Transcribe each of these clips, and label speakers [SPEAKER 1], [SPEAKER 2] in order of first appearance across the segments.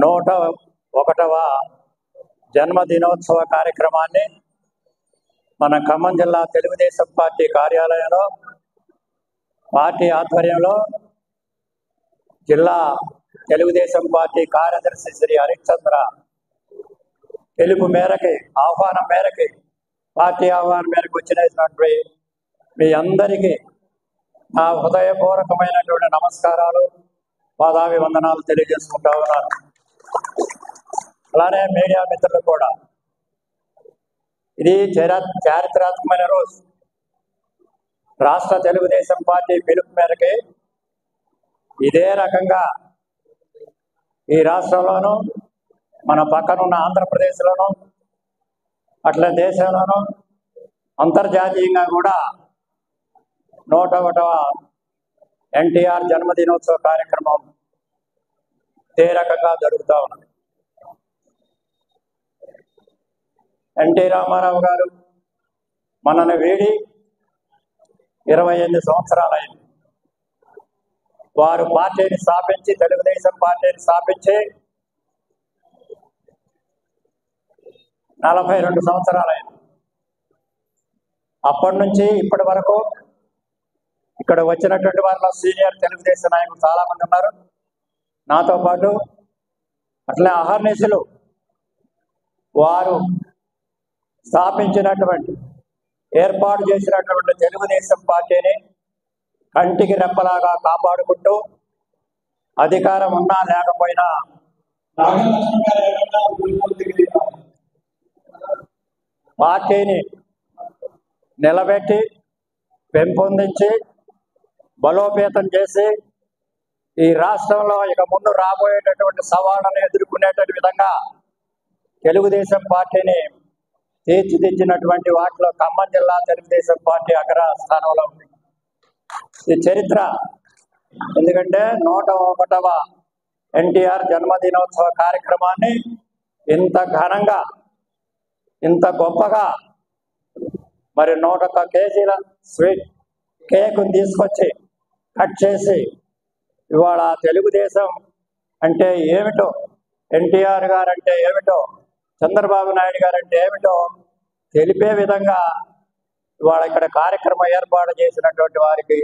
[SPEAKER 1] 101వ జన్మదినోత్సవ కార్యక్రమాన్ని మన ఖమ్మం జిల్లా తెలుగుదేశం పార్టీ కార్యాలయంలో పార్టీ ఆధ్వర్యంలో జిల్లా తెలుగుదేశం పార్టీ కార్యదర్శి శ్రీ హరిశ్చంద్ర పిలుపు మేరకి ఆహ్వానం మేరకి పార్టీ ఆహ్వానం మేరకు వచ్చినటువంటి మీ అందరికీ నా హృదయపూర్వకమైనటువంటి నమస్కారాలు, పాదాభివందనాలు తెలియజేసుకుంటా ఉన్నాను. అలానే మీడియా మిత్రులు కూడా ఇది చారిత్రాత్మకమైన రోజు. రాష్ట్ర తెలుగుదేశం పార్టీ పిలుపు మేరకి ఇదే రకంగా ఈ రాష్ట్రంలోనూ మన పక్కనున్న ఆంధ్రప్రదేశ్లోనూ అట్లా దేశంలోనూ అంతర్జాతీయంగా కూడా 101వ ఎన్టీఆర్ జన్మదినోత్సవ కార్యక్రమం ఇదే రకంగా జరుగుతూ ఉన్నది. ఎన్టీ రామారావు గారు మనని వీడి 28 సంవత్సరాలైంది. వారు పార్టీని స్థాపించి తెలుగుదేశం పార్టీని స్థాపించి 42 సంవత్సరాలైంది. అప్పటి నుంచి ఇప్పటి వరకు ఇక్కడ వచ్చినటువంటి వారిలో సీనియర్ తెలుగుదేశం నాయకులు చాలామంది ఉన్నారు. నాతో పాటు అట్లే అహర్నిశలు వారు స్థాపించినటువంటి ఏర్పాటు చేసినటువంటి తెలుగుదేశం పార్టీని కంటికి రెప్పలాగా కాపాడుకుంటూ అధికారం ఉన్నా లేకపోయినా పార్టీని నిలబెట్టి పెంపొందించి బలోపేతం చేసి ఈ రాష్ట్రంలో ఇక ముందు రాబోయేటటువంటి సవాళ్ళను ఎదుర్కొనేటువంటి విధంగా తెలుగుదేశం పార్టీని తీర్చిదిద్దినటువంటి వాటిలో ఖమ్మం జిల్లా తెలుగుదేశం పార్టీ అగ్ర స్థానంలో ఉంది. ఈ చరిత్ర ఎందుకంటే 101వ ఎన్టీఆర్ జన్మదినోత్సవ కార్యక్రమాన్ని ఇంత ఘనంగా ఇంత గొప్పగా మరి 101 కేజీల స్వీట్ కేకును తీసుకొచ్చి కట్ చేసి ఇవాళ తెలుగుదేశం అంటే ఏమిటో, ఎన్టీఆర్ గారు అంటే ఏమిటో, చంద్రబాబు నాయుడు గారు అంటే ఏమిటో తెలిపే విధంగా ఇవాళ ఇక్కడ కార్యక్రమం ఏర్పాటు చేసినటువంటి వారికి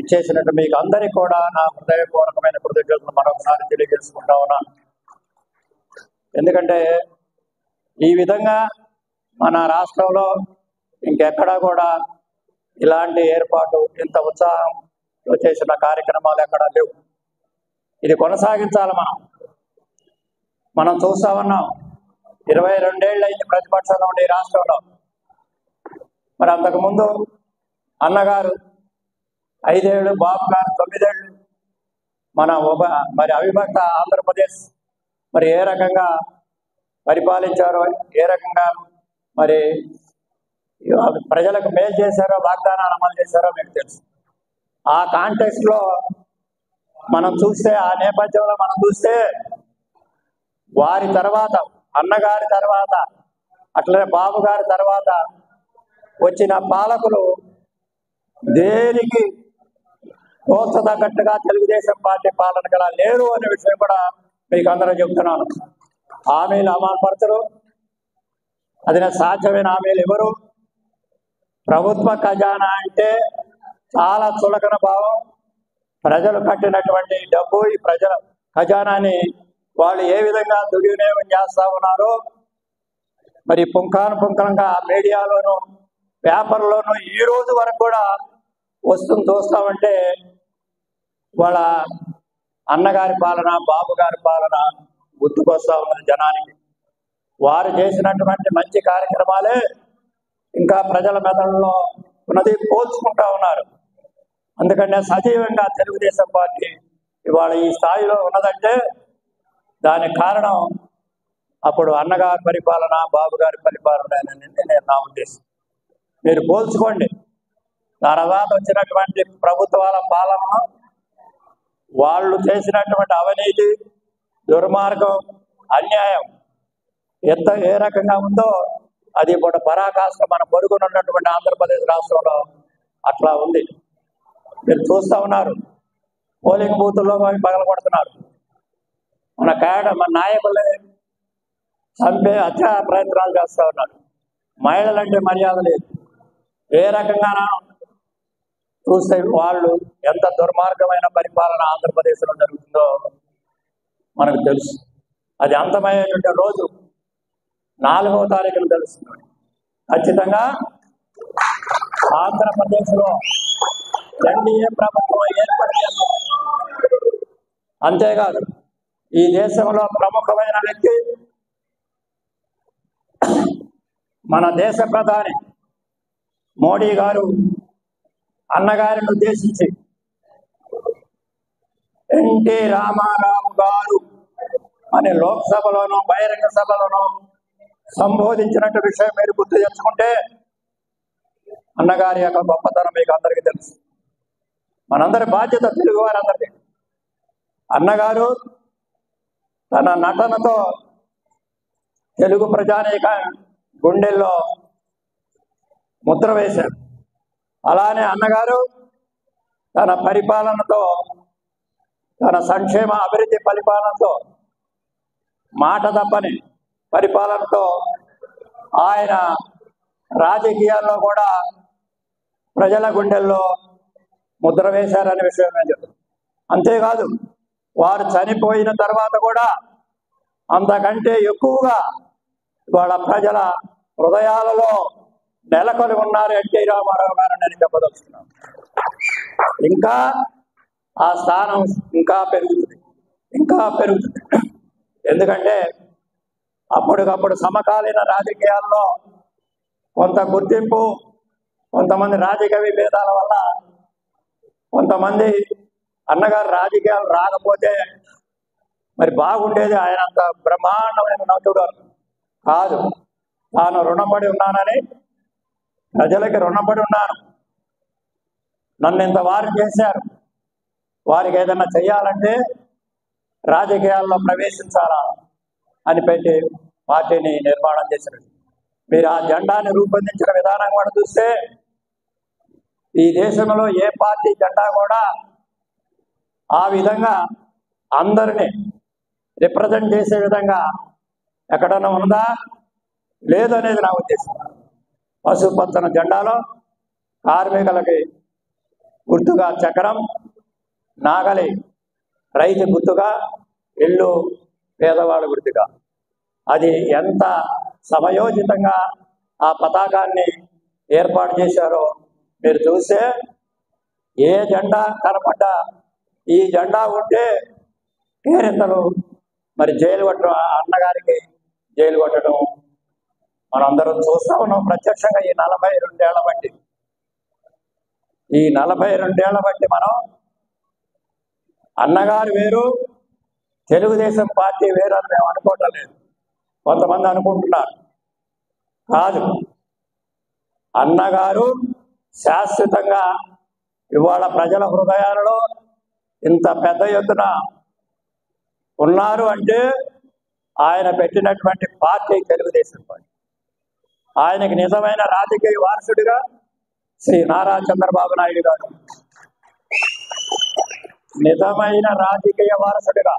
[SPEAKER 1] ఇచ్చేసినట్టు మీకు అందరికీ కూడా నా హృదయపూర్వకమైన కృతజ్ఞతలు మరొకసారి తెలియజేసుకుంటా ఉన్నాను. ఎందుకంటే ఈ విధంగా మన రాష్ట్రంలో ఇంకెక్కడా కూడా ఇలాంటి ఏర్పాటు ఇంత ఉత్సాహంతో చేసిన కార్యక్రమాలు ఎక్కడా లేవు. ఇది కొనసాగించాలి. మనం చూస్తా ఉన్నాం. 22 ఏళ్ళు అయింది ప్రతిపక్షంలో ఉండే రాష్ట్రంలో. మరి అంతకుముందు అన్నగారు 5 ఏళ్ళు, బాబు గారు 9 ఏళ్ళు మరి అవిభక్త ఆంధ్రప్రదేశ్ మరి ఏ రకంగా పరిపాలించారో, ఏ రకంగా మరి ప్రజలకు మేలు చేశారో, వాగ్దానాలు అమలు చేశారో మీకు తెలుసు. ఆ కాంటెక్స్ట్లో మనం చూస్తే, ఆ నేపథ్యంలో మనం చూస్తే వారి తర్వాత అన్నగారి తర్వాత అట్లనే బాబు గారి తర్వాత వచ్చిన పాలకులు దేనికి తగ్గట్టుగా తెలుగుదేశం పార్టీ పాలన గల లేరు అనే విషయం కూడా మీకు అందరూ చెబుతున్నాను. హామీలు అమలుపరచరు, అది సాధ్యమైన హామీలు ఇవ్వరు. ప్రభుత్వ ఖజానా అంటే చాలా చులకన భావం. ప్రజలు కట్టినటువంటి డబ్బు, ఈ ప్రజల ఖజానాని వాళ్ళు ఏ విధంగా దుర్వినియోగం చేస్తా ఉన్నారో మరి పుంఖానుపుంఖంగా మీడియాలోను పేపర్లోనూ ఈ రోజు వరకు కూడా వస్తుంది. చూస్తామంటే వాళ్ళ అన్నగారి పాలన, బాబు గారి పాలన గుర్తుకొస్తా ఉన్నది జనానికి. వారు చేసినటువంటి మంచి కార్యక్రమాలే ఇంకా ప్రజల మెదడులో ఉన్నది పోల్చుకుంటా ఉన్నారు. అందుకనే సజీవంగా తెలుగుదేశం పార్టీ ఇవాళ ఈ స్థాయిలో ఉన్నదంటే దానికి కారణం అప్పుడు అన్నగారి పరిపాలన, బాబు గారి పరిపాలన అనేది నేను నా ఉద్దేశం. మీరు పోల్చుకోండి. తర్వాత వచ్చినటువంటి ప్రభుత్వాల పాలనను వాళ్ళు చేసినటువంటి అవినీతి, దుర్మార్గం, అన్యాయం ఏ రకంగా ఉందో అది ఇప్పుడు పరాకాష్ట మన పొరుగునున్నటువంటి ఆంధ్రప్రదేశ్ రాష్ట్రంలో అట్లా ఉంది. మీరు చూస్తూ ఉన్నారు. పోలింగ్ బూతుల్లో పగలగొడుతున్నారు. మన నాయకులే చంపే హత్యా ప్రయత్నాలు చేస్తూ ఉన్నారు. మహిళలంటే మర్యాద లేదు. ఏ రకంగా చూస్తే వాళ్ళు ఎంత దుర్మార్గమైన పరిపాలన ఆంధ్రప్రదేశ్లో జరుగుతుందో మనకు తెలుసు. అది అంతమయ్యేటువంటి రోజు 4వ తారీఖున తెలుస్తుంది. ఖచ్చితంగా ఆంధ్రప్రదేశ్లో ఎన్డీఏ ప్రభుత్వం ఏర్పడింది. అంతేకాదు ఈ దేశంలో ప్రముఖమైన వ్యక్తి మన దేశ ప్రధాని మోడీ గారు అన్నగారిని ఉద్దేశించి ఎన్టీ రామారావు గారు అని లోక్సభలోనూ బహిరంగ సభలోనూ సంబోధించినట్టు విషయం మీరు గుర్తు తెచ్చుకుంటే అన్నగారి యొక్క గొప్పతనం మీకు అందరికీ తెలుసు. మనందరి బాధ్యత, తెలుగు వారందరికీ. అన్నగారు తన నటనతో తెలుగు ప్రజానీక గుండెల్లో ముద్ర వేశారు. అలానే అన్నగారు తన పరిపాలనతో, తన సంక్షేమ అభివృద్ధి పరిపాలనతో, మాట తప్పని పరిపాలనతో ఆయన రాజకీయాల్లో కూడా ప్రజల గుండెల్లో ముద్ర వేశారనే విషయం నేను చెప్తాను. అంతేకాదు వారు చనిపోయిన తర్వాత కూడా అంతకంటే ఎక్కువగా వాళ్ళ ప్రజల హృదయాలలో నెలకొని ఉన్నారు ఎన్టీ రామారావు గారు అని చెప్పదలుచుకున్నాను. ఇంకా ఆ స్థానం ఇంకా పెరుగుతుంది. ఎందుకంటే అప్పటికప్పుడు సమకాలీన రాజకీయాల్లో కొంత గుర్తింపు, కొంతమంది రాజకీయ విభేదాల వల్ల కొంతమంది అన్నగారు రాజకీయాలు రాకపోతే మరి బాగుండేది, ఆయన అంత బ్రహ్మాండమైన నటుడు కాదు. తాను రుణపడి ఉన్నానని, ప్రజలకి రుణపడి ఉన్నాను, నన్ను ఇంత వారు చేశారు, వారికి ఏదైనా చేయాలంటే రాజకీయాల్లో ప్రవేశించాలా అని పెట్టి పార్టీని నిర్మాణం చేసినట్టు. మీరు ఆ జెండాని రూపొందించిన విధానం కూడా చూస్తే ఈ దేశంలో ఏ పార్టీ జెండా కూడా ఆ విధంగా అందరినీ రిప్రజెంట్ చేసే విధంగా ఎక్కడన్నా ఉందా లేదనేది నా ఉద్దేశం. పసుపచ్చన జెండాలో కార్మికులకి గుర్తుగా చక్రం, నాగలి రైతు గుర్తుగా, ఇల్లు పేదవాళ్ళ గుర్తుగా, అది ఎంత సమయోచితంగా ఆ పతాకాన్ని ఏర్పాటు చేశారో మీరు చూస్తే ఏ జెండా కనపడ్డా ఈ జెండా ఉంటే కేరింతలు, మరి జైలు కొట్టడం, అన్నగారికి జైలు కొట్టడం మనందరం చూస్తూ ఉన్నాం ప్రత్యక్షంగా. ఈ 42 ఏళ్ల బట్టి మనం అన్నగారు వేరు, తెలుగుదేశం పార్టీ వేరు అని మేము అనుకోవటం లేదు. కొంతమంది అనుకుంటున్నారు. కాదు, అన్నగారు శాశ్వతంగా ఇవాళ ప్రజల హృదయాలలో ఇంత పెద్ద ఎత్తున ఉన్నారు అంటే ఆయన పెట్టినటువంటి పార్టీ తెలుగుదేశం పార్టీ. ఆయనకి నిజమైన రాజకీయ వారసుడిగా శ్రీ నారా చంద్రబాబు నాయుడు గారు, నిజమైన రాజకీయ వారసుడిగా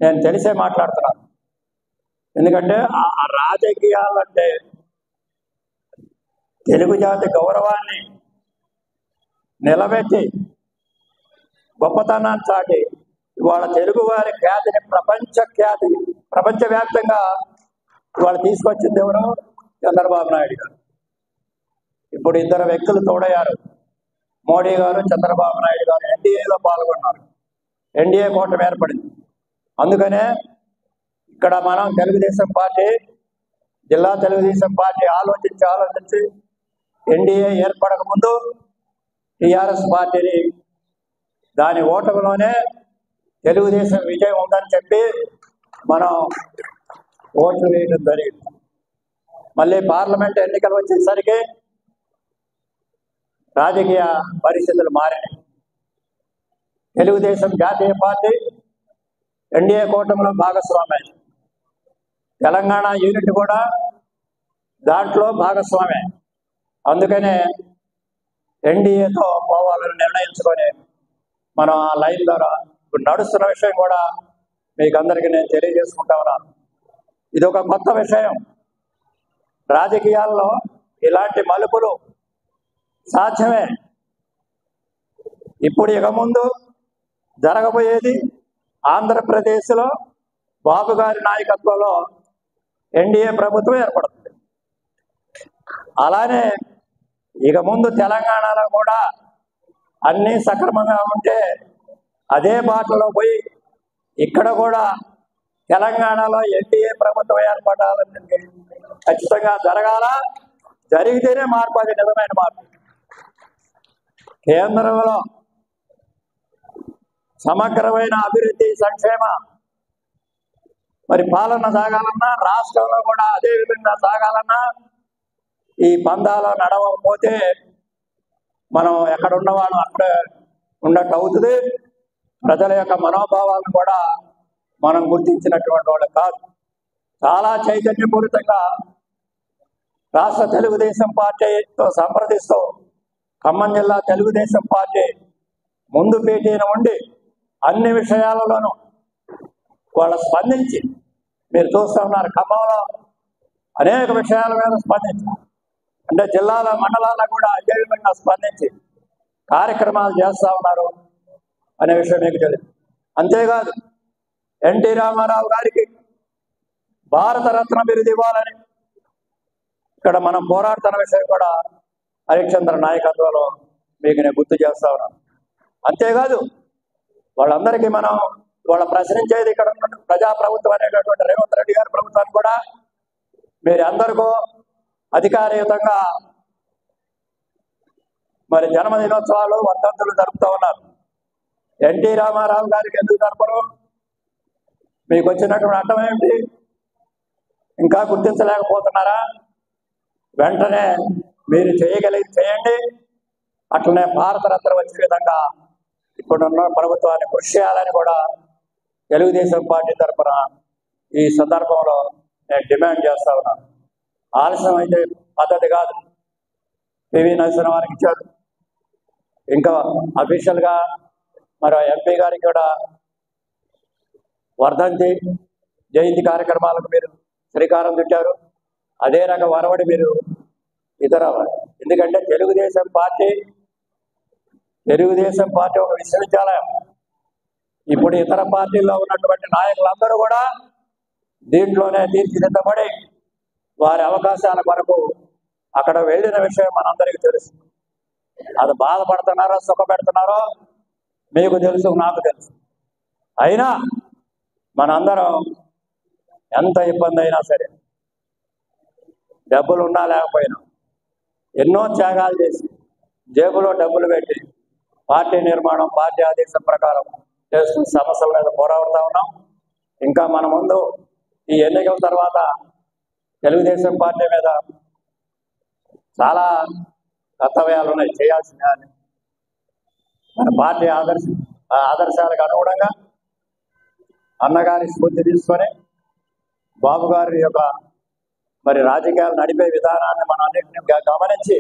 [SPEAKER 1] నేను తెలిసే మాట్లాడుతున్నాను. ఎందుకంటే ఆ రాజకీయాలంటే తెలుగు జాతి గౌరవాన్ని నిలబెట్టి గొప్పతనాన్ని చాటి ఇవాళ తెలుగు వారి ఖ్యాతిని ప్రపంచవ్యాప్తంగా ఇవాళ తీసుకొచ్చింది ఎవరు? చంద్రబాబు నాయుడు గారు. ఇప్పుడు 2 వ్యక్తులు తోడయ్యారు, మోడీ గారు, చంద్రబాబు నాయుడు గారు. ఎన్డీఏలో పాల్గొన్నారు, ఎన్డీఏ కూటమి ఏర్పడింది. అందుకనే ఇక్కడ మనం తెలుగుదేశం పార్టీ, జిల్లా తెలుగుదేశం పార్టీ ఆలోచించి ఎన్డీఏ ఏర్పడక ముందు టీఆర్ఎస్ పార్టీని దాని ఓటమిలోనే తెలుగుదేశం విజయం ఉందని చెప్పి మనం ఓట్లు వేయడం జరిగింది. మళ్ళీ పార్లమెంట్ ఎన్నికలు వచ్చేసరికి రాజకీయ పరిస్థితులు మారినాయి. తెలుగుదేశం జాతీయ పార్టీ ఎన్డీఏ కూటమిలో భాగస్వామ్యం, తెలంగాణ యూనిట్ కూడా దాంట్లో భాగస్వామ్యం. అందుకనే ఎన్డీఏతో పోవాలని నిర్ణయించుకొని మనం ఆ లైన్ ద్వారా ఇప్పుడు నడుస్తున్న విషయం కూడా మీకు అందరికీ నేను తెలియజేసుకుంటా ఉన్నాను. ఇది ఒక కొత్త విషయం. రాజకీయాల్లో ఇలాంటి మలుపులు సాధ్యమే. ఇప్పుడు ఇక ముందు జరగబోయేది ఆంధ్రప్రదేశ్లో బాబు గారి నాయకత్వంలో ఎన్డీఏ ప్రభుత్వం ఏర్పడుతుంది. అలానే ఇక ముందు తెలంగాణలో కూడా అన్నీ సక్రమంగా ఉంటే అదే బాటలో పోయి ఇక్కడ కూడా తెలంగాణలో ఎన్డీఏ ప్రభుత్వం ఏర్పడాలని ఖచ్చితంగా జరగాల. జరిగితేనే మార్పు, అది నిజమైన మార్పు. కేంద్రంలో సమగ్రమైన అభివృద్ధి, సంక్షేమ మరి పాలన సాగాలన్నా, రాష్ట్రంలో కూడా అదే విధంగా సాగాలన్నా ఈ పందాలో నడవకపోతే మనం ఎక్కడ ఉన్నవాళ్ళం అక్కడే ఉన్నట్టు అవుతుంది. ప్రజల యొక్క మనోభావాలను కూడా మనం గుర్తించినటువంటి వాళ్ళు కాదు. చాలా చైతన్యపూరితంగా రాష్ట్ర తెలుగుదేశం పార్టీతో సంప్రదిస్తూ ఖమ్మం జిల్లా తెలుగుదేశం పార్టీ ముందు పేటీన ఉండి అన్ని విషయాలలోనూ వాళ్ళు స్పందించి, మీరు చూస్తూ ఉన్నారు ఖమ్మంలో అనేక విషయాల మీద స్పందించారు. అంటే జిల్లాల మండలాల్లో కూడా అదే విధంగా స్పందించి కార్యక్రమాలు చేస్తూ ఉన్నారు అనే విషయం మీకు తెలియదు. అంతేకాదు ఎన్టీ రామారావు గారికి భారతరత్న బిరుదు ఇవ్వాలని ఇక్కడ మనం పోరాడుతున్న విషయం కూడా హరిశ్చంద్ర నాయకత్వంలో మీకు నేను గుర్తు చేస్తా ఉన్నాను. అంతేకాదు వాళ్ళందరికీ మనం వాళ్ళ ప్రశ్నించేది ఇక్కడ ఉన్న ప్రజాప్రభుత్వం అనేటటువంటి రేవంత్ రెడ్డి గారి ప్రభుత్వాన్ని కూడా మీరు అందరికీ అధికారయుతంగా మరి జన్మదినోత్సవాలు, వర్ధంతులు జరుపుతూ ఉన్నారు. ఎన్టీ రామారావు గారికి ఎందుకు జరపరు? మీకు వచ్చినటువంటి అర్థం ఏమిటి? ఇంకా గుర్తించలేకపోతున్నారా? వెంటనే మీరు చేయగలిగి చేయండి. అట్లనే భారతరత్న వచ్చే విధంగా ఇప్పుడున్న ప్రభుత్వాన్ని కృషి చేయాలని కూడా తెలుగుదేశం పార్టీ తరఫున ఈ సందర్భంలో నేను డిమాండ్ చేస్తా ఉన్నాను. ఆలస్యం అయితే పద్ధతి కాదు. పివి నరసింహ వారికి ఇచ్చారు. ఇంకా అఫీషియల్గా మరి ఎంపీ గారికి కూడా వర్ధంతి, జయంతి కార్యక్రమాలకు మీరు శ్రీకారం చుట్టారు. అదే రకం వరవడి మీరు ఇతర, ఎందుకంటే తెలుగుదేశం పార్టీ ఒక విశ్వవిద్యాలయం. ఇప్పుడు ఇతర పార్టీల్లో ఉన్నటువంటి నాయకులందరూ కూడా దీంట్లోనే తీర్చిదిద్దబడి వారి అవకాశాల కొరకు అక్కడ వెళ్ళిన విషయం మనందరికీ తెలుసు. అది బాధపడుతున్నారో సుఖపెడుతున్నారో మీకు తెలుసు, నాకు తెలుసు. అయినా మనందరం ఎంత ఇబ్బంది అయినా సరే, డబ్బులు ఉన్నా లేకపోయినా ఎన్నో త్యాగాలు చేసి జేబులో డబ్బులు పెట్టి పార్టీ నిర్మాణం, పార్టీ ఆదేశం ప్రకారం చేస్తున్న సమస్యల మీద పోరాడుతూ ఉన్నాం. ఇంకా మన ముందు ఈ ఎన్నికల తర్వాత తెలుగుదేశం పార్టీ మీద చాలా కర్తవ్యాలు ఉన్నాయి, చేయాల్సిన. మన పార్టీ ఆదర్శాలకు అనుగుణంగా అన్నగారి స్ఫూర్తి తీసుకొని బాబు గారి యొక్క మరి రాజకీయాలు నడిపే విధానాన్ని మనం అన్నింటినీ గమనించి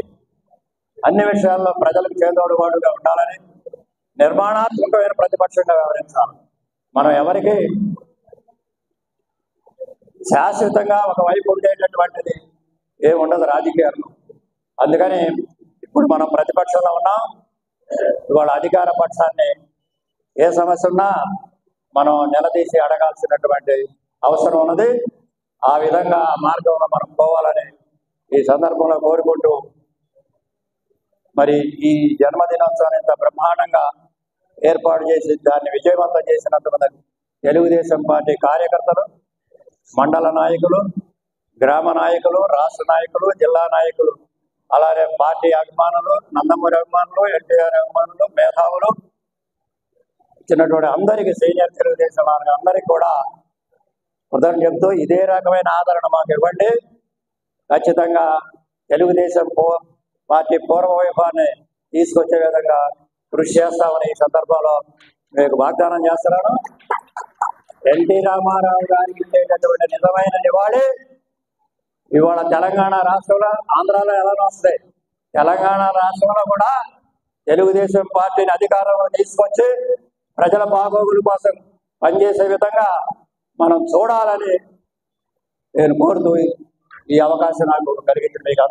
[SPEAKER 1] అన్ని విషయాల్లో ప్రజలకు చేదోడుబాటుగా ఉండాలని నిర్మాణాత్మకమైన ప్రతిపక్షంగా వ్యవహరించాలి. మనం ఎవరికి శాశ్వతంగా ఒకవైపు ఉండేటటువంటిది ఏముండదు రాజకీయాల్లో. అందుకని ఇప్పుడు మనం ప్రతిపక్షంలో ఉన్నాం. ఇవాళ అధికార పక్షాన్ని ఏ సమస్య ఉన్నా మనం నిలదీసి అడగాల్సినటువంటి అవసరం ఉన్నది. ఆ విధంగా ఆ మార్గంలో మనం పోవాలని ఈ సందర్భంలో కోరుకుంటూ, మరి ఈ జన్మదినోత్సవాన్ని ఇంత బ్రహ్మాండంగా ఏర్పాటు చేసి దాన్ని విజయవంతం చేసినందుకు తెలుగుదేశం పార్టీ కార్యకర్తలు, మండల నాయకులు, గ్రామ నాయకులు, రాష్ట్ర నాయకులు, జిల్లా నాయకులు, అలాగే పార్టీ అభిమానులు, నందమూరి అభిమానులు, ఎన్టీఆర్ అభిమానులు, మేధావులు, ఇచ్చినటువంటి అందరికీ, సీనియర్ తెలుగుదేశం అందరికీ కూడా కృతజ్ఞతలు చెప్తూ ఇదే రకమైన ఆదరణ మాకు ఇవ్వండి. ఖచ్చితంగా తెలుగుదేశం పార్టీ పూర్వ వైభవాన్ని తీసుకొచ్చే విధంగా కృషి చేస్తామని ఈ సందర్భంలో మీకు వాగ్దానం చేస్తున్నాను. ఎన్టీ రామారావు గారికి ఇచ్చేటటువంటి నిజమైన నివాళి ఇవాళ తెలంగాణ రాష్ట్రంలో, ఆంధ్రాలో ఎలానో వస్తాయి, తెలంగాణ రాష్ట్రంలో కూడా తెలుగుదేశం పార్టీని అధికారంలో తీసుకొచ్చి ప్రజల బాగోగుల కోసం పనిచేసే విధంగా మనం చూడాలని నేను కోరుతూ ఈ అవకాశం నాకు కలిగించింది మీకు